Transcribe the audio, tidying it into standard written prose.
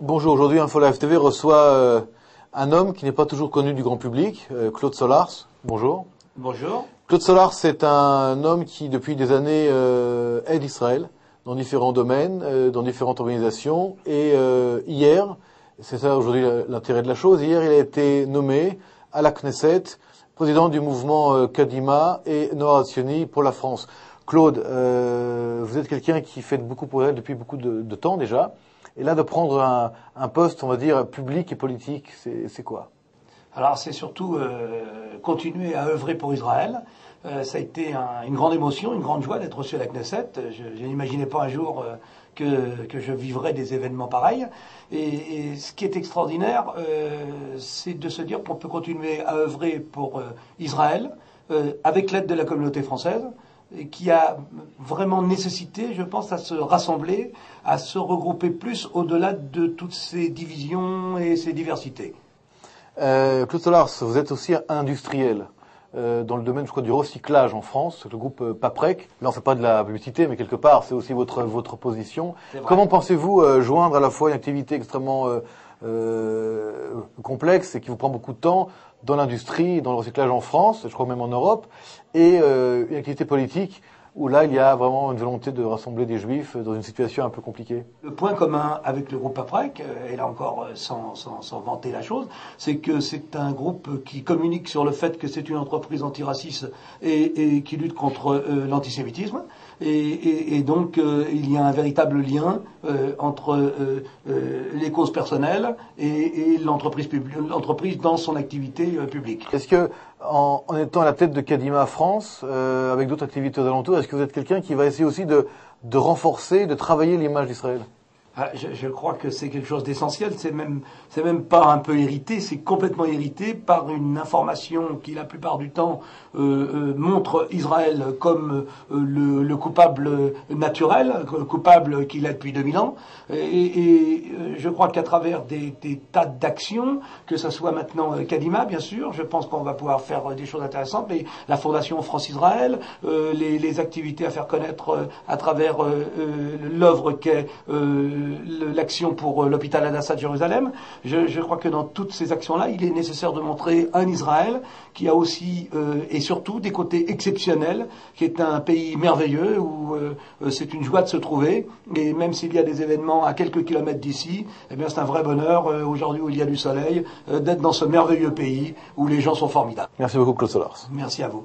Bonjour, aujourd'hui InfoLive TV reçoit un homme qui n'est pas toujours connu du grand public, Claude Solars. Bonjour. Bonjour. Claude Solars, c'est un homme qui depuis des années aide Israël dans différents domaines, dans différentes organisations. Et hier, c'est ça aujourd'hui l'intérêt de la chose, hier il a été nommé à la Knesset, président du mouvement Kadima et Noam Hatzioni pour la France. Claude, vous êtes quelqu'un qui fait beaucoup pour elle depuis beaucoup de temps déjà. Et là, de prendre un poste, on va dire, public et politique, c'est quoi? Alors, c'est surtout continuer à œuvrer pour Israël. Ça a été une grande émotion, une grande joie d'être reçu à la Knesset. Je n'imaginais pas un jour que je vivrais des événements pareils. Et ce qui est extraordinaire, c'est de se dire qu'on peut continuer à œuvrer pour Israël avec l'aide de la communauté française, qui a vraiment nécessité, je pense, à se rassembler, à se regrouper plus au-delà de toutes ces divisions et ces diversités. Claude Solars, vous êtes aussi industriel dans le domaine, je crois, du recyclage en France, le groupe Paprec. Là, on ne fait pas de la publicité, mais quelque part, c'est aussi votre position. Comment pensez-vous joindre à la fois une activité extrêmement complexe et qui vous prend beaucoup de temps dans l'industrie, dans le recyclage en France, je crois même en Europe, et une activité politique où là, il y a vraiment une volonté de rassembler des Juifs dans une situation un peu compliquée? Le point commun avec le groupe Paprec, et là encore sans vanter la chose, c'est que c'est un groupe qui communique sur le fait que c'est une entreprise antiraciste et qui lutte contre l'antisémitisme. Et donc, il y a un véritable lien entre les causes personnelles et l'entreprise dans son activité publique. Est-ce que, en étant à la tête de Kadima France, avec d'autres activités aux alentours, est-ce que vous êtes quelqu'un qui va essayer aussi de renforcer, de travailler l'image d'Israël? Je crois que c'est quelque chose d'essentiel. C'est même pas un peu hérité, c'est complètement hérité par une information qui, la plupart du temps, montre Israël comme le coupable naturel, coupable qu'il est depuis 2000 ans. Et je crois qu'à travers des tas d'actions, que ce soit maintenant Kadima, bien sûr, je pense qu'on va pouvoir faire des choses intéressantes, mais la Fondation France-Israël, les activités à faire connaître à travers l'œuvre qu'est l'action pour l'hôpital Hadassah de Jérusalem. Je crois que dans toutes ces actions-là, il est nécessaire de montrer un Israël qui a aussi et surtout des côtés exceptionnels, qui est un pays merveilleux où c'est une joie de se trouver. Et même s'il y a des événements à quelques kilomètres d'ici, eh bien c'est un vrai bonheur aujourd'hui où il y a du soleil d'être dans ce merveilleux pays où les gens sont formidables. Merci beaucoup, Claude Solars. Merci à vous.